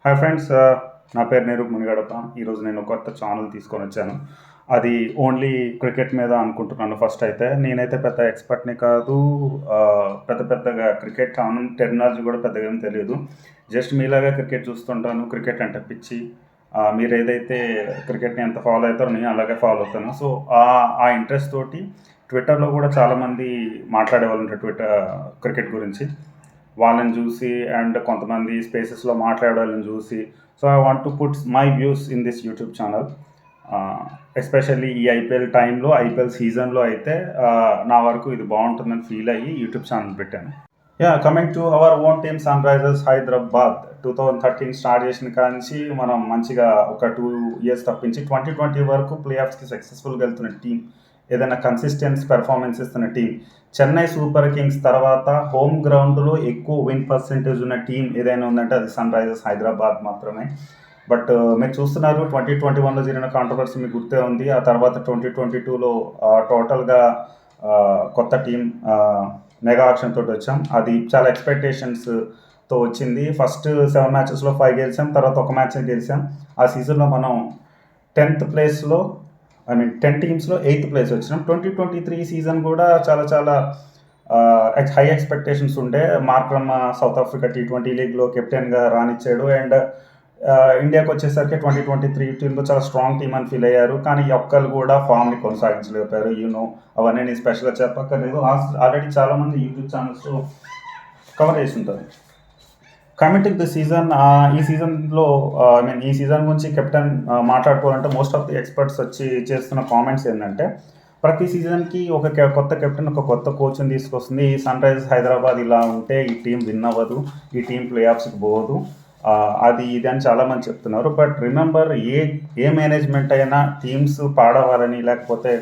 Hi friends, నా పేరు నిరూప్ మునిగడప. ఈరోజు నేను కొత్త ఛానల్ తీసుకొని వచ్చాను. అది ఓన్లీ క్రికెట్ మీద అనుకుంటున్నాను. ఫస్ట్ అయితే నేనైతే పెద్ద ఎక్స్పర్ట్ని కాదు. పెద్దగా క్రికెట్ టెర్మినాలజీ కూడా పెద్దగా ఏం తెలియదు. జస్ట్ మీలాగా క్రికెట్ చూస్తుంటాను. క్రికెట్ అంటే పిచ్చి. మీరు ఏదైతే క్రికెట్ని ఎంత ఫాలో అవుతారో నేను అలాగే ఫాలో అవుతాను. సో ఆ ఇంట్రెస్ట్ తోటి ట్విట్టర్లో కూడా చాలామంది మాట్లాడేవాళ్ళు ఉంటారు క్రికెట్ గురించి. వాళ్ళని చూసి అండ్ కొంతమంది స్పేసెస్లో మాట్లాడాలని చూసి, so I want to put my views in this YouTube channel. Especially ఈ ఐపీఎల్ టైంలో, ఐపీఎల్ సీజన్లో అయితే నా వరకు ఇది బాగుంటుందని ఫీల్ అయ్యి యూట్యూబ్ ఛానల్ పెట్టాను. Coming to our own team Sunrisers Hyderabad. 2013 start చేసిన కాంచి మనం మంచిగా ఒక 2 years తప్పించి 2020 వరకు ప్లే ఆఫ్స్కి సక్సెస్ఫుల్గా వెళ్తున్న టీం, ఏదైనా కన్సిస్టెన్స్ పెర్ఫార్మెన్స్ ఇస్తున్న టీం. చెన్నై సూపర్ కింగ్స్ తర్వాత హోమ్ గ్రౌండ్లో ఎక్కువ విన్ పర్సెంటేజ్ ఉన్న టీం ఏదైనా ఉందంటే అది సన్ రైజర్స్ హైదరాబాద్ మాత్రమే. బట్ మీరు చూస్తున్నారు 2021లో జరిగిన కాంట్రవర్సీ మీకు గుర్తే ఉంది. ఆ తర్వాత 2022లో టోటల్గా కొత్త టీం మెగా ఆక్షన్ తోటి వచ్చాం. అది చాలా ఎక్స్పెక్టేషన్స్తో వచ్చింది. ఫస్ట్ 7 matchesలో 5 గెలిచాం, తర్వాత ఒక మ్యాచ్ గెలిచాం. ఆ సీజన్లో మనం 10th ప్లేస్లో, 10 టీమ్స్లో 8th ప్లేస్ వచ్చినాం. 2023 సీజన్ కూడా చాలా హై ఎక్స్పెక్టేషన్స్ ఉండే. మార్క్రమ్ సౌత్ ఆఫ్రికా T20 లీగ్లో కెప్టెన్గా రానిచ్చాడు. అండ్ ఇండియాకి వచ్చేసరికి 2023 టీంలో చాలా స్ట్రాంగ్ టీం అని ఫీల్ అయ్యారు. కానీ ఒక్కరు కూడా ఫామ్ని కొనసాగించలేకపోయారు. అవన్నీ నేను స్పెషల్గా చెప్పక్కర్లేదు. ఆల్రెడీ చాలామంది యూట్యూబ్ ఛానల్స్లో కవర్ చేసి ఉంటారు. కమింగ్ ది సీజన్, ఈ సీజన్లో ఈ సీజన్ గురించి కెప్టెన్ మాట్లాడుకోవాలంటే మోస్ట్ ఆఫ్ ది ఎక్స్పర్ట్స్ వచ్చి చేస్తున్న కామెంట్స్ ఏంటంటే, ప్రతి సీజన్కి ఒక కొత్త కెప్టెన్, ఒక కొత్త కోచ్ని తీసుకొస్తుంది. ఈ సన్ రైజర్స్ హైదరాబాద్ ఇలా ఉంటే ఈ టీం విన్ అవ్వదు, ఈ టీం ప్లే ఆఫ్స్కి పోదు, అది ఇది అని చాలామంది చెప్తున్నారు. బట్ రిమెంబర్, ఏ మేనేజ్మెంట్ అయినా టీమ్స్ పాడవాలని లేకపోతే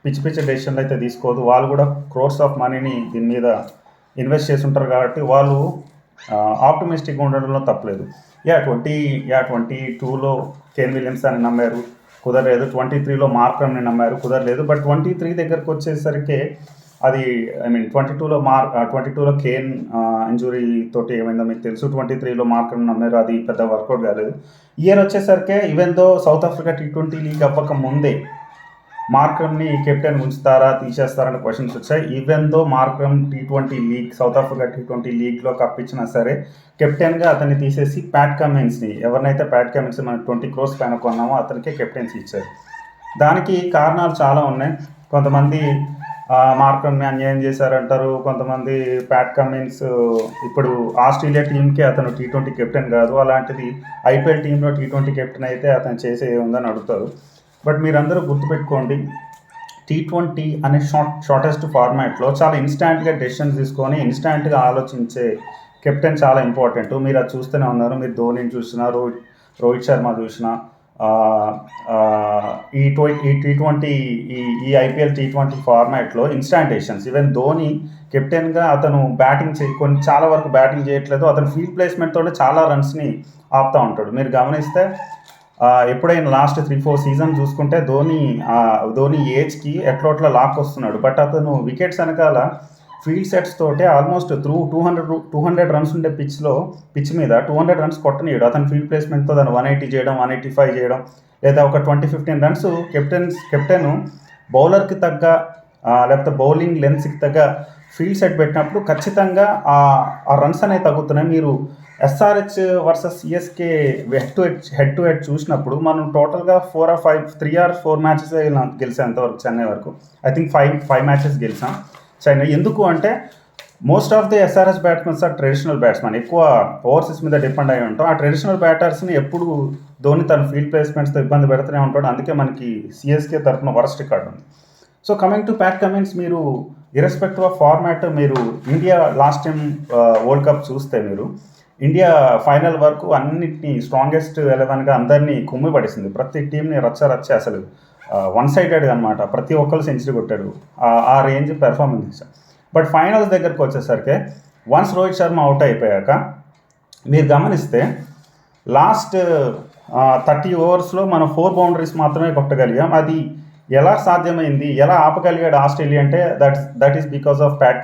పిచ్చి డెసిషన్లు అయితే తీసుకోదు. వాళ్ళు కూడా క్రోర్స్ ఆఫ్ మనీని దీని మీద ఇన్వెస్ట్ చేసి ఉంటారు కాబట్టి వాళ్ళు ఆప్టమిస్టిక్గా ఉండడంలో తప్పలేదు. 22లో కేన్ విలియమ్సన్ నమ్మారు, కుదరలేదు. 23లో మార్క్రమ్ని నమ్మారు, కుదరలేదు. బట్ 23 దగ్గరకు వచ్చేసరికి అది 22లో కేన్ ఇంజురీ తోటి ఏమైందో మీకు తెలుసు. 23లో మార్క్రమ్ నమ్మారు, అది పెద్ద వర్కౌట్ కాలేదు. ఇయర్ వచ్చేసరికి even though south Africa T20 league అవ్వక ముందే మార్క్రమ్ని కెప్టెన్ ఉంచుతారా, తీసేస్తారని క్వశ్చన్స్ వచ్చాయి. Even though Markram T20 league, south Africa T20 లీగ్లో కప్పించినా సరే కెప్టెన్గా అతన్ని తీసేసి ప్యాట్ కమిన్స్ని, ఎవరినైతే ప్యాట్ కమిన్స్ మనం 20 crores పైన కొన్నామో అతనికే కెప్టెన్సీ ఇచ్చారు. దానికి కారణాలు చాలా ఉన్నాయి. కొంతమంది మార్క్రమ్ని అన్యాయం చేశారంటారు, కొంతమంది ప్యాట్ కమిన్స్ ఇప్పుడు ఆస్ట్రేలియా టీంకి అతను T20 కెప్టెన్ కాదు, అలాంటిది ఐపీఎల్ టీంలో T20 కెప్టెన్ అయితే అతను చేసే ఉందని అడుగుతారు. బట్ మీరందరూ గుర్తుపెట్టుకోండి, T20 అనే షార్టెస్ట్ ఫార్మాట్లో చాలా ఇన్స్టాంట్గా డెసిషన్స్ తీసుకొని ఇన్స్టాంట్గా ఆలోచించే కెప్టెన్ చాలా ఇంపార్టెంట్. మీరు అది చూస్తూనే ఉన్నారు. మీరు ధోనిని చూసినా, రోహిత్ శర్మ చూసినా, ఈ T20 ఈ ఐపీఎల్ T20 ఫార్మాట్లో ఇన్స్టాంట్ డెసిషన్స్. ఈవెన్ ధోని కెప్టెన్గా అతను బ్యాటింగ్ చాలా వరకు బ్యాటింగ్ చేయట్లేదు, అతను ఫీల్డ్ ప్లేస్మెంట్తో చాలా రన్స్ని ఆపుతూ ఉంటాడు. మీరు గమనిస్తే ఎప్పుడైనా లాస్ట్ 3-4 సీజన్ చూసుకుంటే ధోని ఏజ్కి ఎట్లా లాక్ వస్తున్నాడు. బట్ అతను వికెట్స్ వెనకాల ఫీల్డ్ సెట్స్ తోటే ఆల్మోస్ట్ 200 రన్స్ ఉండే పిచ్ మీద 200 రన్స్ కొట్టనీయడు. అతను ఫీల్డ్ ప్లేస్మెంట్తో దాన్ని 180 చేయడం, 185 చేయడం, లేదా ఒక 20-15 రన్స్ కెప్టెన్ బౌలర్కి తగ్గ లేకపోతే బౌలింగ్ లెన్స్కి తగ్గ ఫీల్డ్ సెట్ పెట్టినప్పుడు ఖచ్చితంగా ఆ రన్స్ అనేవి తగ్గుతున్నాయి. మీరు SRH versus CSK head to head చూసినప్పుడు మనం టోటల్గా 3 or 4 మ్యాచెస్ గెలిచాం ఎంతవరకు, చెన్నై వరకు. ఐ థింక్ 5 మ్యాచెస్ గెలిచాం చెన్నై. ఎందుకు అంటే most of the SRH batsmens are traditional batsmen, ఎక్కువ ఓవర్సీస్ మీద డిపెండ్ అయి ఉంటాం. ఆ ట్రెడిషనల్ బ్యాటర్స్ని ఎప్పుడు ధోని తన ఫీల్డ్ ప్లేస్మెంట్స్తో ఇబ్బంది పెడుతూనే ఉంటాడు. అందుకే మనకి CSK తరఫున వరస్ట్ రికార్డ్ ఉంది. So coming to Pat Cummins, మీరు ఇర్రెస్పెక్టివ్ ఆఫ్ ఫార్మాట్, మీరు India last time world cup చూస్తే మీరు ఇండియా ఫైనల్ వరకు అన్నిటినీ స్ట్రాంగెస్ట్ 11గా అందరినీ కుమ్మి పడేసింది. ప్రతి టీంని రచ్చ అసలు వన్ సైడెడ్గా అనమాట. ప్రతి ఒక్కరు సెంచరీ కొట్టాడు. ఆ రేంజ్ పెర్ఫార్మెన్స్ ఇచ్చారు. బట్ ఫైనల్స్ దగ్గరకు వచ్చేసరికి వన్స్ రోహిత్ శర్మ అవుట్ అయిపోయాక మీరు గమనిస్తే లాస్ట్ 30 ఓవర్స్లో మనం 4 బౌండరీస్ మాత్రమే కొట్టగలిగాం. అది ఎలా సాధ్యమైంది, ఎలా ఆపగలిగాడు ఆస్ట్రేలియా అంటే that is because of Pat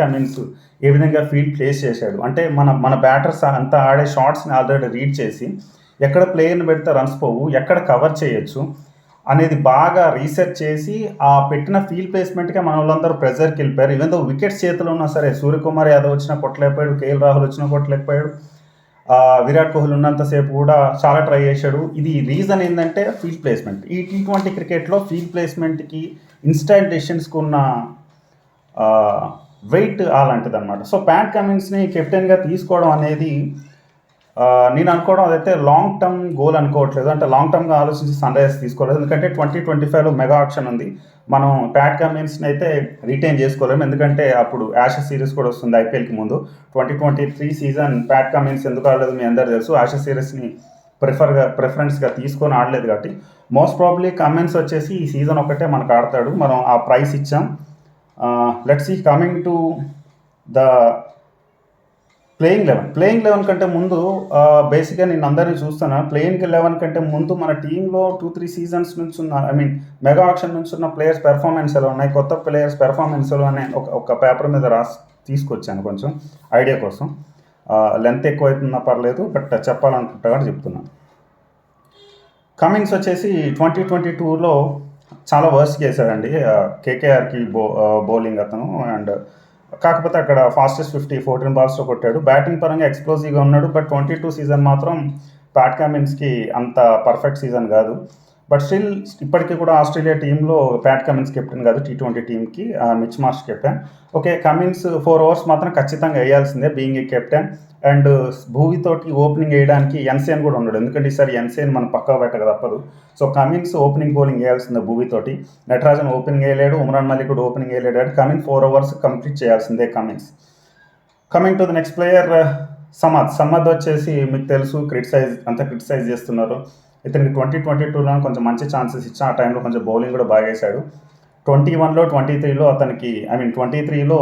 Cummins ఏ విధంగా ఫీల్డ్ ప్లేస్ చేశాడు అంటే మన బ్యాటర్స్ అంతా ఆడే షాట్స్ని ఆల్రెడీ రీడ్ చేసి ఎక్కడ ప్లేయర్ని పెడితే రన్స్ పోవు, ఎక్కడ కవర్ చేయొచ్చు అనేది బాగా రీసెర్చ్ చేసి ఆ పెట్టిన ఫీల్డ్ ప్లేస్మెంట్గా మన వాళ్ళందరూ ప్రెజర్కి వెళ్ళిపోయారు. ఈవెన్ దో వికెట్స్ చేతిలో ఉన్నా సరే సూర్యకుమార్ యాదవ్ వచ్చినా కొట్టలేకపోయాడు, కేఎల్ రాహుల్ వచ్చినా కొట్టలేకపోయాడు, విరాట్ కోహ్లీ ఉన్నంతసేపు కూడా చాలా ట్రై చేశాడు. ఇది రీజన్ ఏంటంటే ఫీల్డ్ ప్లేస్మెంట్. ఈ T20 క్రికెట్లో ఫీల్డ్ ప్లేస్మెంట్కి ఇన్స్టెంట్ డెసిషన్స్కి ఉన్న వెయిట్ అలాంటిది అనమాట. సో ప్యాట్ కమిన్స్ని కెప్టెన్గా తీసుకోవడం అనేది నేను అనుకోవడం అదైతే లాంగ్ టర్మ్ గోల్ అనుకోవట్లేదు, అంటే లాంగ్ టర్మ్గా ఆలోచించి సన్ రైజర్స్ తీసుకోలేదు. ఎందుకంటే 2025లో మెగా ఆప్షన్ ఉంది. మనం ప్యాట్ కమిన్స్ని అయితే రిటైన్ చేసుకోలేము, ఎందుకంటే అప్పుడు యాషెస్ సిరీస్ కూడా వస్తుంది ఐపీఎల్కి ముందు. 2023 సీజన్ ప్యాట్ కమిన్స్ ఎందుకు ఆడలేదు మీ అందరూ తెలుసు. యాషెస్ సిరీస్ని ప్రిఫరెన్స్గా తీసుకొని ఆడలేదు కాబట్టి మోస్ట్ ప్రాబ్లీ కమిన్స్ వచ్చేసి ఈ సీజన్ ఒకటే మనకు ఆడతాడు. మనం ఆ ప్రైస్ ఇచ్చాం. Let's see coming to the playing eleven కంటే ముందు బేసిక్గా నేను అందరినీ చూస్తాను. ప్లేయింగ్ 11 కంటే ముందు మన టీంలో 2-3 సీజన్స్ నుంచి ఉన్న మెగా ఆక్షన్ నుంచి ఉన్న ప్లేయర్స్ పెర్ఫార్మెన్స్ ఎలా ఉన్నాయి, కొత్త ప్లేయర్స్ పెర్ఫార్మెన్స్ ఎలా అనే ఒక పేపర్ మీద తీసుకొచ్చాను కొంచెం ఐడియా కోసం. లెంత్ ఎక్కువ అవుతున్నా పర్లేదు, బట్ చెప్పాలనుకుంటా కాబట్టి చెప్తున్నాను. కమిన్స్ వచ్చేసి 2022లో చాలా వర్స్ట్ చేశాడండి. కేకేఆర్కి బౌలింగ్ అతను, అండ్ కాకపోతే అక్కడ ఫాస్టెస్ట్ 14 బాల్స్లో కొట్టాడు. బ్యాటింగ్ పరంగా ఎక్స్ప్లోజివ్గా ఉన్నాడు, బట్ 22 సీజన్ మాత్రం ప్యాట్ కమిన్స్కి అంత పర్ఫెక్ట్ సీజన్ కాదు. బట్ స్టిల్ ఇప్పటికీ కూడా ఆస్ట్రేలియా టీంలో ప్యాట్ కమిన్స్ కెప్టెన్ కాదు, T20 టీంకి Mitch Marsh captain. Okay, Cummins 4 overs మాత్రం ఖచ్చితంగా వేయాల్సిందే బీయింగ్ ఏ కెప్టెన్. అండ్ భూవితోటి ఓపెనింగ్ వేయడానికి ఎన్సేన్ కూడా ఉన్నాడు, ఎందుకంటే ఈసారి ఎన్సేన్ మనం పక్కకు పెట్టక తప్పదు. సో కమిన్స్ ఓపెనింగ్ బౌలింగ్ వేయాల్సిందే భూవితోటి. నటరాజన్ ఓపెనింగ్ వేయలేడు, ఉమ్రాన్ మలిక్ కూడా ఓపెనింగ్ వేయలేడు. కమిన్స్ 4 ఓవర్స్ కంప్లీట్ చేయాల్సిందే Cummins. Coming to the next player Samad వచ్చేసి మీకు తెలుసు క్రిటిసైజ్ చేస్తున్నారు. ఇతనికి 2022లో కొంచెం మంచి ఛాన్సెస్ ఇచ్చా, ఆ టైంలో కొంచెం బౌలింగ్ కూడా బాగా వేశాడు. 21లో 23లో అతనికి 23లో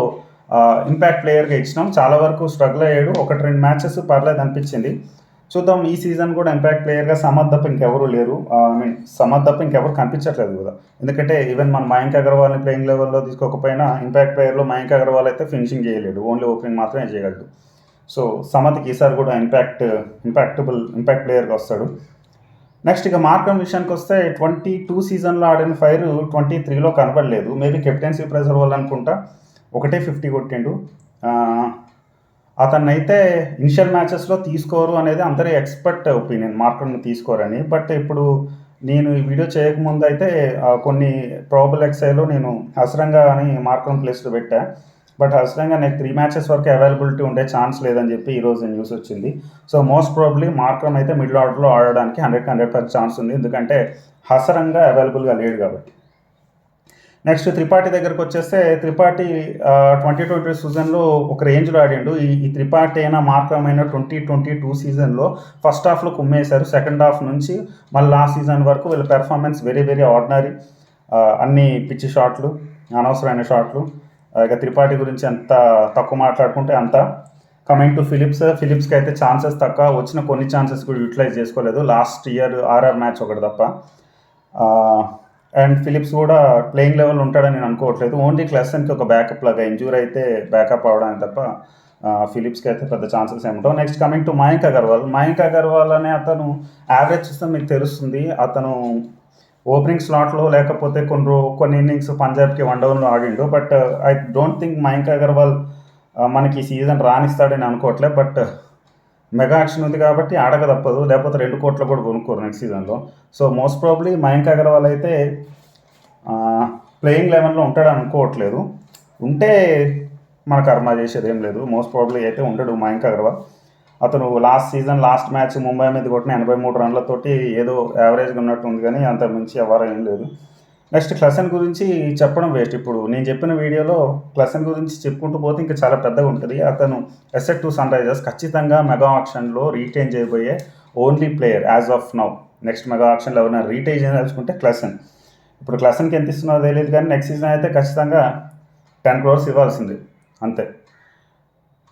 ఇంపాక్ట్ ప్లేయర్గా ఇచ్చినాం. చాలా వరకు స్ట్రగుల్ అయ్యాడు, 1-2 మ్యాచెస్ పర్లేదు అనిపించింది. చూద్దాం ఈ సీజన్ కూడా ఇంపాక్ట్ ప్లేయర్గా సమద్ తప్ప ఇంకెవరు లేరు. సమద్ తప్ప ఇంకెవరు కనిపించట్లేదు కదా, ఎందుకంటే ఈవెన్ మన మయాంక్ అగర్వాల్ని ప్లేయింగ్ లెవెల్లో తీసుకోకపోయినా ఇంపాక్ట్ ప్లేయర్లో మయాంక్ అగర్వాల్ అయితే ఫినిషింగ్ చేయలేడు, ఓన్లీ ఓపెనింగ్ మాత్రమే చేయగలడు. సో సమద్కి ఈసారి కూడా ఇంపాక్ట్ ప్లేయర్గా వస్తాడు. నెక్స్ట్ ఇక మార్కమ్ విషయానికి వస్తే 22 సీజన్లో ఆడిన ఫైర్ 23లో కనబడలేదు. మేబీ కెప్టెన్సీ ప్రెజర్ వల్ల అనుకుంటా, 50 కొట్టిండు. అతన్ని అయితే ఇనిషియల్ మ్యాచెస్లో తీసుకోరు అనేది అందరి ఎక్స్పర్ట్ ఒపీనియన్, మార్కమ్ని తీసుకోరని. బట్ ఇప్పుడు నేను ఈ వీడియో చేయకముందు అయితే కొన్ని ప్రాబుల్ ఎక్సైలో నేను హసరంగా అని మార్కమ్ ప్లేస్లో పెట్టా. బట్ హసరంగా నాకు 3 మ్యాచెస్ వరకు అవైలబిలిటీ ఉండే ఛాన్స్ లేదని చెప్పి ఈరోజు న్యూస్ వచ్చింది. సో మోస్ట్ ప్రాబ్లీ మార్కమ్ అయితే మిడిల్ ఆర్డర్లో ఆడడానికి 100% ఛాన్స్ ఉంది, ఎందుకంటే హసరంగా అవైలబుల్గా లేడు కాబట్టి. నెక్స్ట్ త్రిపాఠి దగ్గరకు వచ్చేస్తే త్రిపాఠి 2020 సీజన్లో ఒక రేంజ్లో ఆడిండు. ఈ త్రిపాఠి అయినా మార్కమ్ అయినా 2022 సీజన్లో ఫస్ట్ హాఫ్లో కుమ్మేశారు. సెకండ్ హాఫ్ నుంచి మళ్ళీ లాస్ట్ సీజన్ వరకు వీళ్ళ పెర్ఫార్మెన్స్ వెరీ వెరీ ఆర్డినరీ. అన్ని పిచ్చి షాట్లు, అనవసరమైన షాట్లు. ఇక త్రిపాఠి గురించి ఎంత తక్కువ మాట్లాడుకుంటే అంత. కమింగ్ టు ఫిలిప్స్కి అయితే ఛాన్సెస్ తక్కువ, వచ్చిన కొన్ని ఛాన్సెస్ కూడా యూటిలైజ్ చేసుకోలేదు. లాస్ట్ ఇయర్ ఆర్ఆర్ మ్యాచ్ ఒకటి తప్ప. అండ్ ఫిలిప్స్ కూడా ప్లేయింగ్ లెవెల్ ఉంటాడని నేను అనుకోవట్లేదు. ఓన్లీ క్లెసన్కి ఒక బ్యాకప్ లాగా, ఇంజూరీ అయితే బ్యాకప్ అవడానికి తప్ప ఫిలిప్స్కి అయితే పెద్ద ఛాన్సెస్ ఏముంటావు. Next coming to Mayank Agarwal అనే అతను యావరేజ్ చూస్తే మీకు తెలుస్తుంది. అతను ఓపెనింగ్ స్లాట్లో లేకపోతే కొన్ని ఇన్నింగ్స్ పంజాబ్కి 1 డౌన్లో ఆడిండు. But I don't think Mayank Agarwal మనకి ఈ సీజన్ రాణిస్తాడని అనుకోవట్లే. బట్ మెగా యాక్షన్ ఉంది కాబట్టి ఆడక తప్పదు, లేకపోతే 2 కోట్లు కూడా కొనుక్కోరు నెక్స్ట్ సీజన్లో. So most probably Mayank Agarwal అయితే ప్లేయింగ్ లెవెన్లో ఉంటాడని అనుకోవట్లేదు. ఉంటే మన కర్మ చేసేది ఏం లేదు. మోస్ట్ ప్రాబ్లీ అయితే ఉండడు మయాంక్ అగర్వాల్. అతను లాస్ట్ మ్యాచ్ ముంబై మీద కొట్టిన 83 రన్లతోటి ఏదో యావరేజ్గా ఉన్నట్టు ఉంది, కానీ అంత మించి ఎవరు ఏం లేదు. నెక్స్ట్ క్లసన్ గురించి చెప్పడం వేస్ట్. ఇప్పుడు నేను చెప్పిన వీడియోలో క్లసన్ గురించి చెప్పుకుంటూ పోతే ఇంకా చాలా పెద్దగా ఉంటుంది. అతను ఎస్ఎట్ టు సన్ రైజర్స్ ఖచ్చితంగా మెగా ఆక్షన్లో రీటైన్ చేయబోయే only player as of now. Next mega ఆక్షన్లో ఎవరైనా రీటైన్ చేయదలుచుకుంటే క్లసన్. ఇప్పుడు క్లసన్కి ఎంత ఇస్తున్నారో తెలియదు, కానీ నెక్స్ట్ సీజన్ అయితే ఖచ్చితంగా 10 crores ఇవ్వాల్సింది అంతే.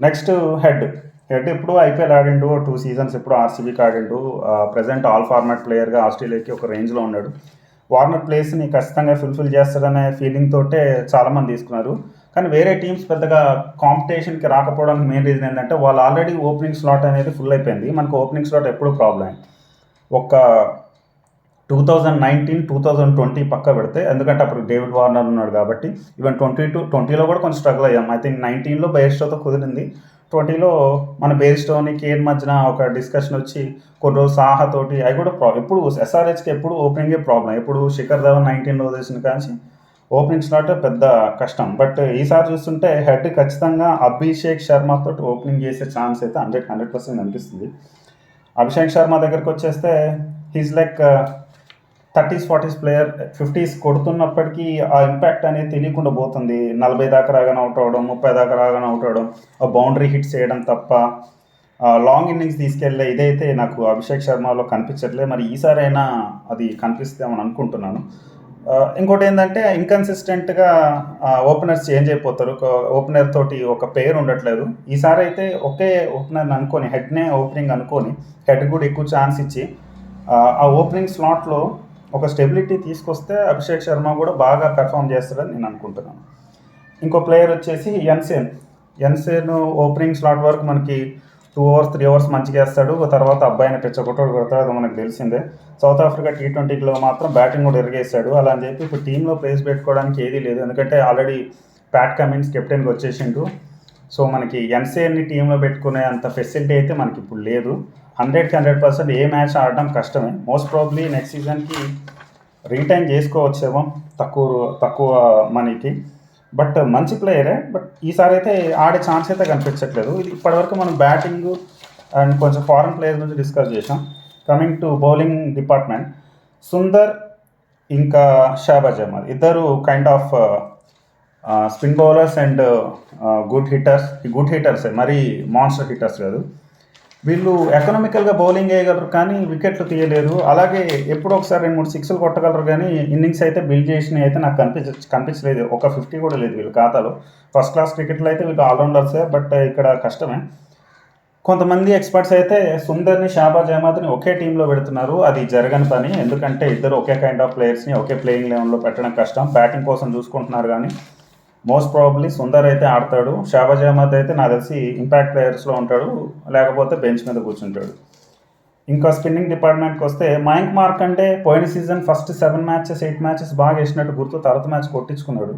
నెక్స్ట్ హెడ్ ఇప్పుడు ఐపీఎల్ ఆడిండు, 2 సీజన్స్ ఇప్పుడు ఆర్సీబీకి ఆడిండు. ప్రజెంట్ ఆల్ ఫార్మాట్ ప్లేయర్గా ఆస్ట్రేలియాకి ఒక రేంజ్లో ఉన్నాడు. వార్నర్ ప్లేస్ని ఖచ్చితంగా ఫుల్ఫిల్ చేస్తాడనే ఫీలింగ్ తోటే చాలామంది తీసుకున్నారు. కానీ వేరే టీమ్స్ పెద్దగా కాంపిటీషన్కి రాకపోవడానికి మెయిన్ రీజన్ ఏంటంటే వాళ్ళు ఆల్రెడీ ఓపెనింగ్ స్లాట్ అనేది ఫుల్ అయిపోయింది. మనకు ఓపెనింగ్ స్లాట్ ఎప్పుడు ప్రాబ్లం. ఒక 2019-2020 పక్క పెడితే, ఎందుకంటే అప్పుడు డేవిడ్ వార్నర్ ఉన్నాడు కాబట్టి. ఈవెన్ 2020లో కూడా కొంచెం స్ట్రగుల్ అయ్యాం. ఐ థింక్ 19లో బెయిర్స్టోతో కుదిరింది. 20లో మన బెయిర్స్టోని కేన్ మధ్యన ఒక డిస్కషన్ వచ్చి కొన్ని రోజులు సాహాతోటి అవి కూడా ఎప్పుడు ఎస్ఆర్హెచ్కి ఎప్పుడు ఓపెనింగే ప్రాబ్లం. ఎప్పుడు శిఖర్ ధవన్ 19లో వదిలేసిన కానీ ఓపెనింగ్ స్లాట్ పెద్ద కష్టం. బట్ ఈసారి చూస్తుంటే హెడ్ ఖచ్చితంగా అభిషేక్ శర్మతో ఓపెనింగ్ చేసే ఛాన్స్ అయితే 100% అనిపిస్తుంది. అభిషేక్ శర్మ దగ్గరికి వచ్చేస్తే he's like 30s-40s player. 50s కొడుతున్నప్పటికీ ఆ ఇంపాక్ట్ అనేది తెలియకుండా పోతుంది. 40 దాకా రాగానే అవుట్ అవ్వడం, 30 దాకా రాగానే అవుట్ అవ్వడం, బౌండరీ హిట్స్ చేయడం తప్ప లాంగ్ ఇన్నింగ్స్ తీసుకెళ్ళే ఇదైతే నాకు అభిషేక్ శర్మలో కనిపించట్లేదు. మరి ఈసారైనా అది కనిపిస్తామని అనుకుంటున్నాను. ఇంకోటి ఏంటంటే ఇన్కన్సిస్టెంట్గా ఓపెనర్స్ చేంజ్ అయిపోతారు. ఓపెనర్ తోటి ఒక పేరు ఉండట్లేదు. ఈసారి అయితే ఒకే ఓపెనర్ అనుకొని హెడ్నే ఓపెనింగ్ అనుకొని హెడ్ కూడా ఎక్కువ ఛాన్స్ ఇచ్చి ఆ ఓపెనింగ్ స్లాట్లో ఒక స్టెబిలిటీ తీసుకొస్తే అభిషేక్ శర్మ కూడా బాగా పెర్ఫామ్ చేస్తాడని నేను అనుకుంటున్నాను. ఇంకో ప్లేయర్ వచ్చేసి ఎన్సేన్ ఓపెనింగ్ స్లాట్ వరకు మనకి 2 overs 3 overs మంచిగా వేస్తాడు. తర్వాత అబ్బాయిని పెచ్చగొట్టాడు కొడతాడు, అది మనకు తెలిసిందే. సౌత్ ఆఫ్రికా T20లో మాత్రం బ్యాటింగ్ కూడా ఎరిగేస్తాడు. అలా అని చెప్పి ఇప్పుడు టీంలో ప్లేస్ పెట్టుకోవడానికి ఏదీ లేదు, ఎందుకంటే ఆల్రెడీ ప్యాట్ కమిన్స్ కెప్టెన్గా వచ్చేసిండు. సో మనకి ఎన్సేన్ని టీంలో పెట్టుకునే అంత ఫెసిలిటీ అయితే మనకి ఇప్పుడు లేదు. 100% ఏ మ్యాచ్ ఆడడం కష్టమే. మోస్ట్ ప్రాబ్లీ నెక్స్ట్ సీజన్కి రీటైన్ చేసుకోవచ్చేమో తక్కువ మనీకి. బట్ మంచి ప్లేయరే. బట్ ఈసారి అయితే ఆడే ఛాన్స్ అయితే కనిపించట్లేదు. ఇది ఇప్పటివరకు మనం బ్యాటింగ్ అండ్ కొంచెం ఫారెన్ ప్లేయర్స్ నుంచి డిస్కస్ చేసాం. Coming to bowling department, Sundar ఇంకా షాబాజ్ అహ్మద్ ఇద్దరు kind of spin bowlers and good హిట్టర్సే, మరీ మాన్స్టర్ హిట్టర్స్ కాదు. వీళ్ళు ఎకనామికల్గా బౌలింగ్ వేయగలరు కానీ వికెట్లు తీయలేరు. అలాగే ఎప్పుడో ఒకసారి 2-3 సిక్స్లు కొట్టగలరు కానీ ఇన్నింగ్స్ అయితే బిల్డ్ చేసినవి అయితే నాకు కనిపించలేదు. ఒక 50 కూడా లేదు వీళ్ళ ఖాతాలో. ఫస్ట్ క్లాస్ క్రికెట్లో అయితే వీళ్ళు ఆల్రౌండర్సే, బట్ ఇక్కడ కష్టమే. కొంతమంది ఎక్స్పర్ట్స్ అయితే సుందర్ని షాబాజ్ అహ్మద్ని ఒకే టీంలో పెడుతున్నారు. అది జరగని పని, ఎందుకంటే ఇద్దరు ఒకే కైండ్ ఆఫ్ ప్లేయర్స్ని ఒకే ప్లేయింగ్ లెవెన్లో పెట్టడం కష్టం. బ్యాటింగ్ కోసం చూసుకుంటున్నారు కానీ మోస్ట్ ప్రాబబ్లీ సుందర్ అయితే ఆడతాడు. షాబాజ్ అహ్మద్ అయితే నాకు తెలిసి ఇంపాక్ట్ ప్లేయర్స్లో ఉంటాడు, లేకపోతే బెంచ్ మీద కూర్చుంటాడు. ఇంకా స్పిన్నింగ్ డిపార్ట్మెంట్కి వస్తే మయాంక్ మార్కండే పోయిన సీజన్ ఫస్ట్ 7 మ్యాచెస్ 8 మ్యాచెస్ బాగా వేసినట్టు గుర్తు. తర్వాత మ్యాచ్ కొట్టించుకున్నాడు.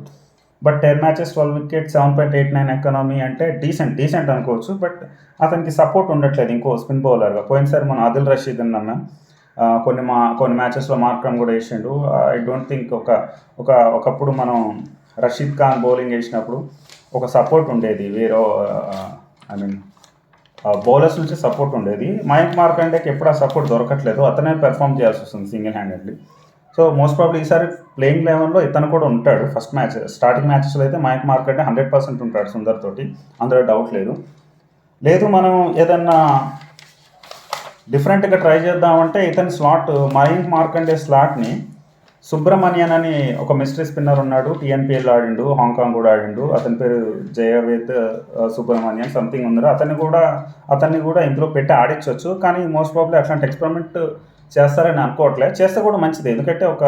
బట్ 10 మ్యాచెస్ 12 wickets 7.89 ఎకానమీ అంటే డీసెంట్ అనుకోవచ్చు. బట్ అతనికి సపోర్ట్ ఉండట్లేదు ఇంకో స్పిన్ బౌలర్గా. పోయినసారి మనం ఆదిల్ రషీద్ అన్నాం, కొన్ని మ్యాచెస్లో మార్క్రమ్ కూడా వేసిండు. ఐ డోంట్ థింక్ ఒకప్పుడు మనం రషీద్ ఖాన్ బౌలింగ్ వేసినప్పుడు ఒక సపోర్ట్ ఉండేది, వేరే బౌలర్స్ నుంచి సపోర్ట్ ఉండేది. మయాంక్ మార్కండేకి ఎప్పుడు ఆ సపోర్ట్ దొరకట్లేదు. అతనే పెర్ఫామ్ చేయాల్సి వస్తుంది single handedly. So most probably ఈసారి ప్లేయింగ్ లెవెన్లో ఇతను కూడా ఉంటాడు. ఫస్ట్ మ్యాచ్ స్టార్టింగ్ మ్యాచెస్లో అయితే మయాంక్ మార్కండే 100% ఉంటాడు సుందర్ తోటి, అందులో డౌట్ లేదు. మనం ఏదన్నా డిఫరెంట్గా ట్రై చేద్దామంటే ఇతని స్లాట్, మయాంక్ మార్కండే స్లాట్ని సుబ్రమణ్యన్ అని ఒక మిస్టరీ స్పిన్నర్ ఉన్నాడు, TNPL ఆడిండు, హాంకాంగ్ కూడా ఆడిండు. అతని పేరు జయవేద్ సుబ్రమణ్యన్ సంథింగ్ ఉన్నారు. అతన్ని కూడా ఇందులో పెట్టి ఆడించవచ్చు. కానీ మోస్ట్ ప్రాబ్లీ అట్లాంటి ఎక్స్పెరిమెంట్ చేస్తారని అనుకోవట్లేదు. చేస్తే కూడా మంచిది, ఎందుకంటే ఒక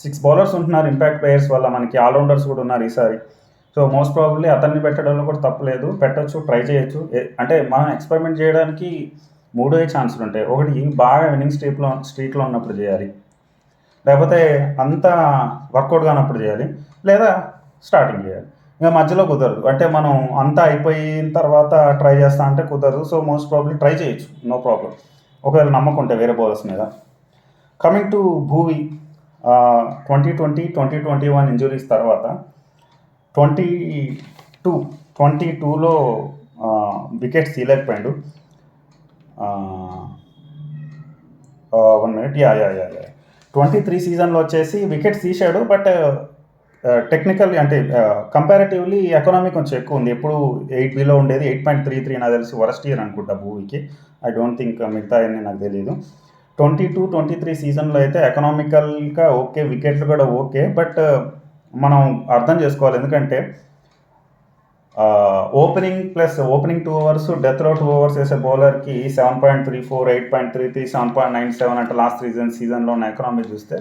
6 bowlers ఉంటున్నారు ఇంపాక్ట్ ప్లేయర్స్ వల్ల, మనకి ఆల్రౌండర్స్ కూడా ఉన్నారు ఈసారి. సో మోస్ట్ ప్రాబబ్లీ అతన్ని పెట్టడంలో కూడా తప్పలేదు, పెట్టచ్చు, ట్రై చేయొచ్చు. అంటే మనం ఎక్స్పెరిమెంట్ చేయడానికి 3 ఛాన్సులు ఉంటాయి. ఒకటి బాగా విన్నింగ్ స్ట్రీక్లో ఉన్నప్పుడు చేయాలి, లేకపోతే అంతా వర్కౌట్ కానప్పుడు చేయాలి, లేదా స్టార్టింగ్ చేయాలి. ఇంకా మధ్యలో కుదరదు. అంటే మనం అంతా అయిపోయిన తర్వాత ట్రై చేస్తా అంటే కుదరదు. సో మోస్ట్ ప్రాబ్లీ ట్రై చేయొచ్చు, నో ప్రాబ్లం, ఒకవేళ నమ్మకం ఉంటే వేరే బౌలర్స్ మీద. కమింగ్ టు భూవి, 2020-2021 ఇంజురీస్ తర్వాత 22లో వికెట్స్ తీయలేకపోయాడు. 1 minute, 23 సీజన్లో వచ్చేసి వికెట్స్ తీశాడు. బట్ టెక్నికల్ అంటే కంపారిటివ్లీ ఎకనామీ కొంచెం ఎక్కువ ఉంది. ఎప్పుడు 8Bలో ఉండేది, 8.33 నాకు తెలిసి వరస్ట్ ఇయర్ అనుకుంటా భూవికి. ఐ డోంట్ థింక్ మిగతా అన్నీ నాకు తెలియదు. 22-23 సీజన్లో అయితే ఎకనామికల్గా ఓకే, వికెట్లు కూడా ఓకే. బట్ మనం అర్థం చేసుకోవాలి, ఎందుకంటే ఓపెనింగ్ 2 overs, డెత్లో 2 overs వేసే బౌలర్కి 7.34, 8.33, 7.97 అంటే లాస్ట్ సీజన్లో ఉన్న ఎకనామీ చూస్తే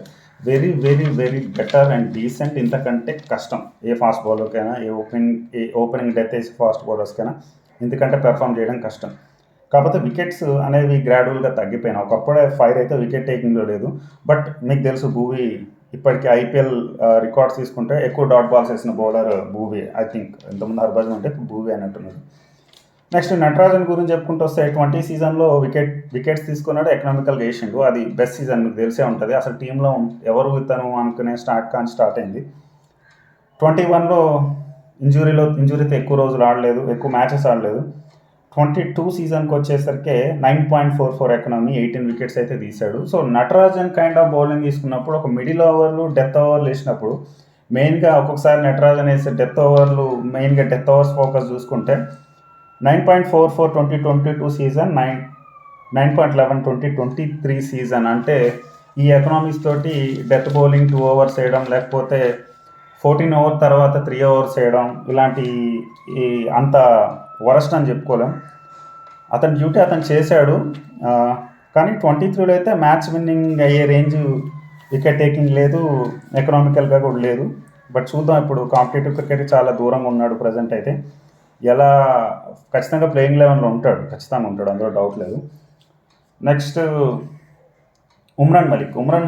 very very very better and decent. ఇంతకంటే కష్టం ఏ ఫాస్ట్ బౌలర్కైనా, ఏ ఓపెనింగ్ డెత్ వేసి ఫాస్ట్ బౌలర్స్కైనా ఇంతకంటే పెర్ఫామ్ చేయడం కష్టం. కాకపోతే వికెట్స్ అనేవి గ్రాడ్యువల్గా తగ్గిపోయినాయి. ఒకప్పుడే ఫైర్ అయితే వికెట్ టేకింగ్లో లేదు. బట్ మీకు తెలుసు భూవీ ఇప్పటికీ ఐపీఎల్ రికార్డ్స్ తీసుకుంటే ఎక్కువ డాట్ బాల్స్ వేసిన బౌలర్ భూవీ. ఐ థింక్ ఇంతకుముందు హర్భజన్ అంటే భూవీ అన్నట్టున్నారు. నెక్స్ట్ నటరాజన్ గురించి చెప్పుకుంటూ వస్తే 20 సీజన్లో వికెట్స్ తీసుకున్నాడు, ఎకనామికల్గా వేసిండు. అది బెస్ట్ సీజన్, మీకు తెలిసే ఉంటుంది. అసలు టీంలో ఎవరు ఇతను అనుకునే స్టార్ట్ అయింది. 21లో ఇంజురీతో ఎక్కువ రోజులు ఆడలేదు, ఎక్కువ మ్యాచెస్ ఆడలేదు. 22 సీజన్కి వచ్చేసరికి 9.44 ఎకనామీ, 18 వికెట్స్ అయితే తీశాడు. So Natarajan kind of bowling తీసుకున్నప్పుడు ఒక మిడిల్ ఓవర్లు, డెత్ ఓవర్లు వేసినప్పుడు మెయిన్గా ఒక్కొక్కసారి నటరాజన్ వేసే డెత్ ఓవర్లు, మెయిన్గా డెత్ ఓవర్స్ ఫోకస్ చూసుకుంటే 9.44 2022 సీజన్, 9.11 2023 సీజన్. అంటే ఈ ఎకనామీస్ తోటి డెత్ బౌలింగ్ 2 ఓవర్స్ వేయడం, లేకపోతే 14 ఓవర్ తర్వాత 3 ఓవర్స్ వేయడం, ఇలాంటి అంత వరస్ట్ అని చెప్పుకోలేం. అతని డ్యూటీ అతను చేశాడు. కానీ 23లో అయితే మ్యాచ్ విన్నింగ్ అయ్యే రేంజ్ వికెట్ టేకింగ్ లేదు, ఎకనామికల్గా కూడా లేదు. బట్ చూద్దాం, ఇప్పుడు కాంపిటేటివ్ క్రికెట్ చాలా దూరంగా ఉన్నాడు ప్రజెంట్ అయితే. ఎలా ఖచ్చితంగా ప్లేయింగ్ 11లో ఉంటాడు, ఖచ్చితంగా ఉంటాడు, అందులో డౌట్ లేదు. నెక్స్ట్ ఉమ్రాన్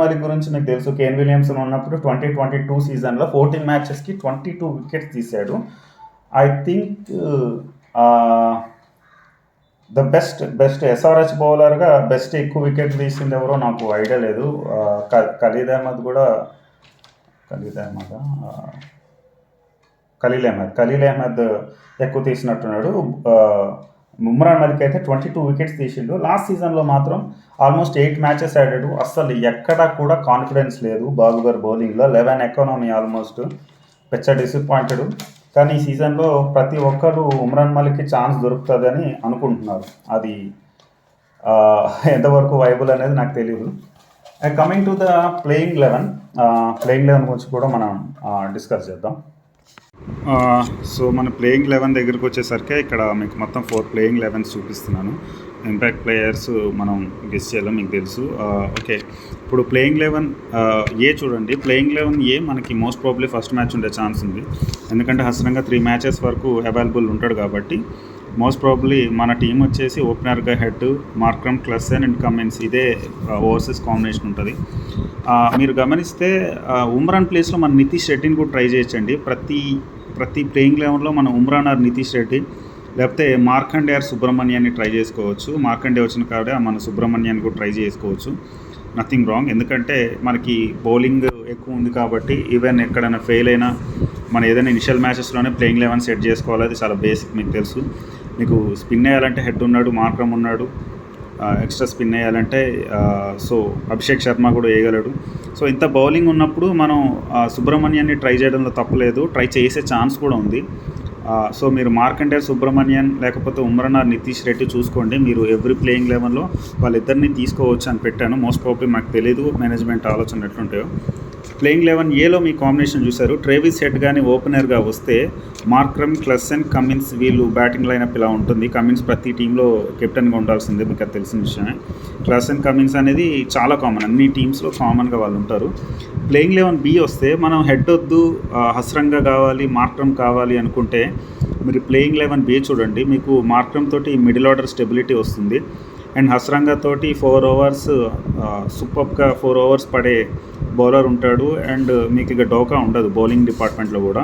మలిక్ గురించి మీకు తెలుసు. కేన్ విలియమ్సన్ ఉన్నప్పుడు 2022 సీజన్లో 14 మ్యాచెస్కి 22 వికెట్స్ తీశాడు. I think the best SRH బౌలర్గా బెస్ట్ ఎక్కువ వికెట్ తీసింది ఎవరో నాకు ఐడియా లేదు. ఖలీల్ అహ్మద్ ఎక్కువ తీసినట్టున్నాడు. ఉమ్రాన్ మలిక్ అయితే 22 వికెట్స్ తీసిండు. లాస్ట్ సీజన్లో మాత్రం ఆల్మోస్ట్ 8 మ్యాచెస్ ఆడాడు. అస్సలు ఎక్కడా కూడా కాన్ఫిడెన్స్ లేదు బాబు బౌలింగ్లో. 11 ఎకానమీ, ఆల్మోస్ట్ పెచ్చ డిసప్పాయింటెడ్. కానీ ఈ సీజన్లో ప్రతి ఒక్కరు ఉమ్రాన్ మలిక్కి ఛాన్స్ దొరుకుతుందని అనుకుంటున్నారు. అది ఎంతవరకు వైబుల్ అనేది నాకు తెలియదు. కమింగ్ టు ద ప్లేయింగ్ 11 గురించి కూడా మనం డిస్కస్ చేద్దాం. సో మన ప్లేయింగ్ 11 దగ్గరికి వచ్చేసరికి ఇక్కడ మీకు మొత్తం 4 ప్లేయింగ్ 11 చూపిస్తున్నాను. ఇంపాక్ట్ ప్లేయర్స్ మనం గెస్ చేయాలి, మీకు తెలుసు. ఓకే, ఇప్పుడు ప్లేయింగ్ 11 చూడండి. ప్లేయింగ్ 11 మనకి మోస్ట్ ప్రాబ్లీ ఫస్ట్ మ్యాచ్ ఉండే ఛాన్స్ ఉంది. ఎందుకంటే హసరంగా 3 మ్యాచెస్ వరకు అవైలబుల్ ఉంటాడు కాబట్టి మోస్ట్ ప్రాబ్లీ మన టీం వచ్చేసి ఓపెనర్గా హెడ్, మార్క్రమ్, క్లసెన్ అండ్ కమిన్స్, ఇదే ఓవర్సీస్ కాంబినేషన్ ఉంటుంది. మీరు గమనిస్తే ఉమ్రాన్ ప్లేస్లో మన నితీష్ రెడ్డిని కూడా ట్రై చేయొచ్చండి. ప్రతి ప్లేయింగ్ 11లో మన ఉమ్రాన్ ఆర్ నితీష్ రెడ్డి, లేకపోతే మార్కండే ఆర్ సుబ్రహ్మణ్యాన్ని ట్రై చేసుకోవచ్చు. మార్కండే వచ్చిన కాడే మన సుబ్రహ్మణ్యాన్ని కూడా ట్రై చేసుకోవచ్చు. నథింగ్ రాంగ్, ఎందుకంటే మనకి బౌలింగ్ ఎక్కువ ఉంది కాబట్టి ఈవెన్ ఎక్కడైనా ఫెయిల్ అయినా మనం ఏదైనా ఇనిషియల్ మ్యాచెస్లోనే ప్లేయింగ్ 11 సెట్ చేసుకోవాలి. అది చాలా బేసిక్, మీకు తెలుసు. మీకు స్పిన్ వేయాలంటే హెడ్ ఉన్నాడు, మార్క్రమ్ ఉన్నాడు. ఎక్స్ట్రా స్పిన్ వేయాలంటే సో అభిషేక్ శర్మ కూడా వేయగలడు. సో ఇంత బౌలింగ్ ఉన్నప్పుడు మనం సుబ్రహ్మణ్యాన్ని ట్రై చేయడంలో తప్పలేదు, ట్రై చేసే ఛాన్స్ కూడా ఉంది. సో మీరు మార్కండే సుబ్రహ్మణ్యన్ లేకపోతే ఉమ్రాన్ ఆర్ నితీష్ రెడ్డి చూసుకోండి. మీరు ఎవ్రీ ప్లేయింగ్ 11లో వాళ్ళిద్దరిని తీసుకోవచ్చు అని పెట్టాను. మోస్ట్ ప్రాబ్లీ మాకు తెలీదు మేనేజ్మెంట్ ఆలోచన ఎట్లుంటాయో. ప్లేయింగ్ 11 మీ కాంబినేషన్ చూశారు. ట్రేవిస్ హెడ్ కానీ ఓపెనర్గా వస్తే మార్క్రమ్, క్లసెన్, కమిన్స్ వీళ్ళు బ్యాటింగ్ లైనప్ ఇలా ఉంటుంది. కమిన్స్ ప్రతి టీంలో కెప్టెన్గా ఉండాల్సిందే, మీకు అది తెలిసిన విషయమే. క్లసెన్, కమిన్స్ అనేది చాలా కామన్, అన్ని టీమ్స్లో కామన్గా వాళ్ళు ఉంటారు. ప్లేయింగ్ 11 వస్తే మనం హెడ్ వద్దు, హస్రంగా కావాలి, మార్క్రమ్ కావాలి అనుకుంటే మీరు ప్లేయింగ్ 11 చూడండి. మీకు మార్క్రమ్ తోటి మిడిల్ ఆర్డర్ స్టెబిలిటీ వస్తుంది అండ్ హస్రంగా తోటి 4 ఓవర్స్ సూపర్గా 4 ఓవర్స్ పడే బౌలర్ ఉంటాడు అండ్ మీకు ఇక డోకా ఉండదు బౌలింగ్ డిపార్ట్మెంట్లో కూడా.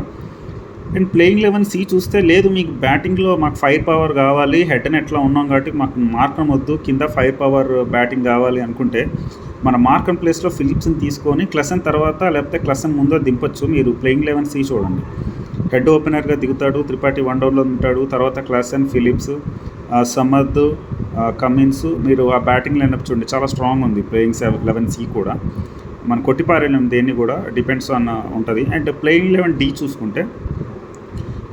అండ్ ప్లేయింగ్ 11 చూస్తే లేదు, మీకు బ్యాటింగ్లో మాకు ఫైర్ పవర్ కావాలి, హెడ్ ఎట్లా ఉన్నాం కాబట్టి మాకు మార్క్రమ్ వద్దు, కింద ఫైర్ పవర్ బ్యాటింగ్ కావాలి అనుకుంటే మన మార్క్రమ్ ప్లేస్లో ఫిలిప్స్ని తీసుకొని క్లసన్ తర్వాత లేకపోతే క్లసన్ ముందో దింపొచ్చు. మీరు ప్లేయింగ్ 11 చూడండి. హెడ్ ఓపెనర్గా దిగుతాడు, త్రిపాఠి 1 డౌన్లో ఉంటాడు, తర్వాత క్లసన్, ఫిలిప్స్, సమద్, కమిన్స్. మీరు ఆ బ్యాటింగ్ లైనప్ చూడండి, చాలా స్ట్రాంగ్ ఉంది ప్లేయింగ్ 11 కూడా. మన కొట్టిపారేయలేం దేన్ని కూడా, డిపెండ్స్ ఆన్ ఉంటుంది. అండ్ ప్లేయింగ్ 11 చూసుకుంటే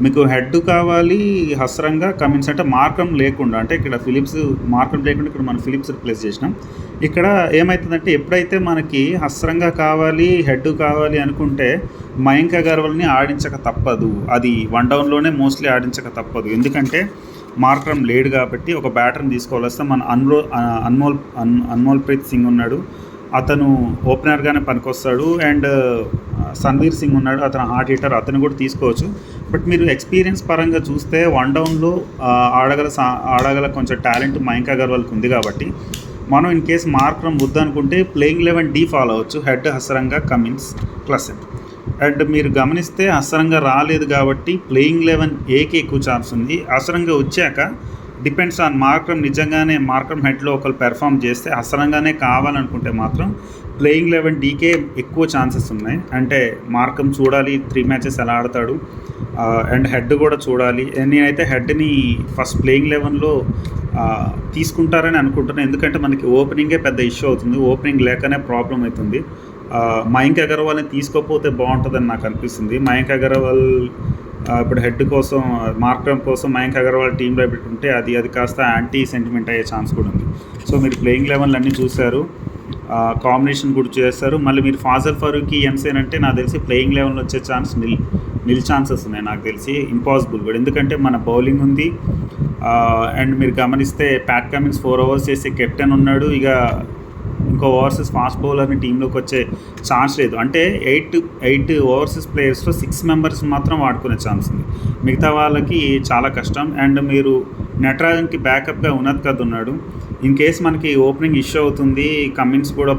మీకు హెడ్ కావాలి, హస్రంగా, కమిన్స్ అంటే మార్క్రమ్ లేకుండా, అంటే ఇక్కడ ఫిలిప్స్ మార్క్రమ్ లేకుండా ఇక్కడ మనం ఫిలిప్స్ రిప్లేస్ చేసినాం. ఇక్కడ ఏమవుతుందంటే ఎప్పుడైతే మనకి హస్రంగా కావాలి, హెడ్ కావాలి అనుకుంటే మయాంక్ అగర్వాల్ని ఆడించక తప్పదు. అది 1 డౌన్లోనే మోస్ట్లీ ఆడించక తప్పదు, ఎందుకంటే మార్క్రమ్ లేడు కాబట్టి ఒక బ్యాటర్ని తీసుకోవాల్సి. మన అన్మోల్ ప్రీత్ సింగ్ ఉన్నాడు, అతను ఓపెనర్గానే పనికొస్తాడు. అండ్ సన్వీర్ సింగ్ ఉన్నాడు, అతను హార్డ్ హిట్టర్, అతను కూడా తీసుకోవచ్చు. బట్ మీరు ఎక్స్పీరియన్స్ పరంగా చూస్తే వన్ డౌన్లో ఆడగల కొంచెం టాలెంట్ మయాంక్ అగర్వాల్కి ఉంది కాబట్టి మనం ఇన్ కేస్ మార్క్రమ్ వద్దనుకుంటే ప్లేయింగ్ 11 D ఫాలో అవ్వచ్చు. Head Hasaranga, Cummins, Klaasen. And మీరు గమనిస్తే హసరంగా రాలేదు కాబట్టి ప్లేయింగ్ 11 Aకి ఎక్కువ ఛాన్స్ ఉంది. హసరంగా వచ్చాక డిపెండ్స్ ఆన్ మార్క్రమ్. నిజంగానే మార్క్రమ్ హెడ్లో ఒకరు పెర్ఫామ్ చేస్తే హసరంగానే కావాలనుకుంటే మాత్రం ప్లేయింగ్ 11 Dకే ఎక్కువ ఛాన్సెస్ ఉన్నాయి. అంటే మార్క్రమ్ చూడాలి 3 మ్యాచెస్ ఎలా ఆడతాడు, అండ్ హెడ్ కూడా చూడాలి. నేనైతే హెడ్ని ఫస్ట్ ప్లేయింగ్ 11లో తీసుకుంటారని అనుకుంటున్నాను. ఎందుకంటే మనకి ఓపెనింగే పెద్ద ఇష్యూ అవుతుంది. ఓపెనింగ్ లేకనే ప్రాబ్లం అవుతుంది. మయాంక్ అగర్వాల్ని తీసుకోకపోతే బాగుంటుందని నాకు అనిపిస్తుంది. మయాంక్ అగర్వాల్ ఇప్పుడు హెడ్ కోసం, మార్క్రమ్ కోసం మయాంక్ అగర్వాల్ టీంలో పెట్టుకుంటే అది కాస్త యాంటీ సెంటిమెంట్ అయ్యే ఛాన్స్ కూడా ఉంది. సో మీరు ప్లేయింగ్ 11 అన్నీ చూశారు, కాంబినేషన్ కూడా చేస్తారు. మళ్ళీ మీరు ఫాజల్ ఫరూకీ, ఎన్సేన్ అంటే నాకు తెలిసి ప్లేయింగ్ 11లో వచ్చే ఛాన్స్ నిల్ ఛాన్సెస్ ఉన్నాయి. నాకు తెలిసి ఇంపాసిబుల్ కూడా, ఎందుకంటే మన బౌలింగ్ ఉంది. అండ్ మీరు గమనిస్తే ప్యాట్ కమిన్స్ 4 ఓవర్స్ చేసే కెప్టెన్ ఉన్నాడు. ఇక ఇంకో ఓవర్సెస్ ఫాస్ట్ బౌలర్ని టీంలోకి వచ్చే ఛాన్స్ లేదు. అంటే 8 ఓవర్సెస్ ప్లేయర్స్లో 6 మెంబర్స్ మాత్రం వాడుకునే ఛాన్స్ ఉంది. మిగతా వాళ్ళకి చాలా కష్టం. అండ్ మీరు నటరాజన్కి బ్యాకప్గా ఉనద్కత్ ఉన్నాడు. ఇన్ కేస్ మనకి ఓపెనింగ్ ఇష్యూ అవుతుంది, కమిన్స్ కూడా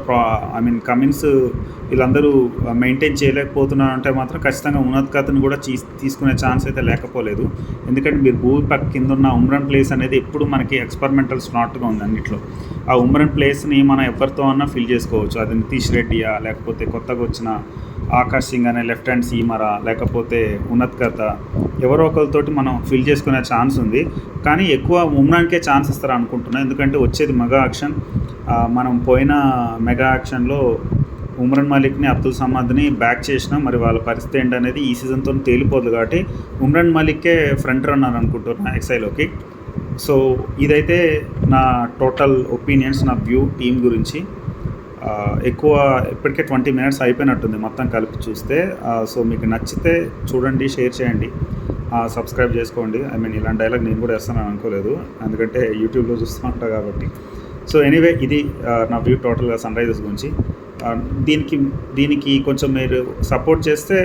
కమిన్స్ వీళ్ళందరూ మెయింటైన్ చేయలేకపోతున్నారు అంటే మాత్రం ఖచ్చితంగా ఉనద్కత్ని కూడా తీసుకునే ఛాన్స్ అయితే లేకపోలేదు. ఎందుకంటే మీరు భూమి పక్క కింద ఉన్న ఉమ్రాన్ ప్లేస్ అనేది ఎప్పుడు మనకి ఎక్స్పెరిమెంటల్ స్లాట్గా ఉంది అన్నింటిలో. ఆ ఉమ్రాన్ ప్లేస్ని మనం ఎవరితో అన్నా ఫిల్ చేసుకోవచ్చు. అది నితీష్ రెడ్డియా, లేకపోతే కొత్తగా వచ్చిన ఆకాష్ సింగ్ అనే లెఫ్ట్ హ్యాండ్ సీమరా, లేకపోతే ఉనద్కత, ఎవరో ఒకరితోటి మనం ఫిల్ చేసుకునే ఛాన్స్ ఉంది. కానీ ఎక్కువ ఉమ్రాన్కే ఛాన్స్ ఇస్తారు అనుకుంటున్నాను. ఎందుకంటే వచ్చేది మెగా యాక్షన్. మనం పోయిన మెగా యాక్షన్లో ఉమ్రాన్ మలిక్ని, అబ్దుల్ సమద్ని బ్యాక్ చేసినా మరి వాళ్ళ పరిస్థితి ఏంటనేది ఈ సీజన్తో తేలిపోదు. కాబట్టి ఉమ్రాన్ మలిక్కే ఫ్రంట్ రన్నర్ అనుకుంటున్నా ఎక్సైలోకి. సో ఇదైతే నా టోటల్ ఒపీనియన్స్, నా వ్యూ టీం గురించి. ఎక్కువ ఇప్పటికే 20 minutes అయిపోయినట్టుంది మొత్తం కలిపి చూస్తే. సో మీకు నచ్చితే చూడండి, షేర్ చేయండి, సబ్స్క్రైబ్ చేసుకోండి. ఇలాంటి డైలాగ్ నేను కూడా వేస్తానని అనుకోలేదు, ఎందుకంటే యూట్యూబ్లో చూస్తూ ఉంటా కాబట్టి. సో ఎనీవే ఇది నా వ్యూ టోటల్గా సన్ రైజర్స్ గురించి. దీనికి కొంచెం మీరు సపోర్ట్ చేస్తే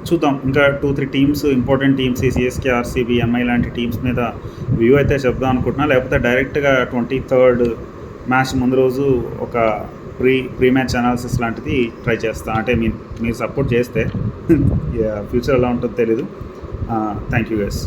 చూద్దాం. ఇంకా 2-3 teams, important teams, CSK, RCB, MI లాంటి టీమ్స్ మీద వ్యూ అయితే చెప్దాం అనుకుంటున్నా. లేకపోతే డైరెక్ట్గా 23rd మ్యాచ్ ముందు రోజు ఒక ప్రీ మ్యాచ్ అనాలిసిస్ లాంటిది ట్రై చేస్తాను. అంటే మీరు సపోర్ట్ చేస్తే ఫ్యూచర్ ఎలా ఉంటుందో తెలీదు. Thank you guys.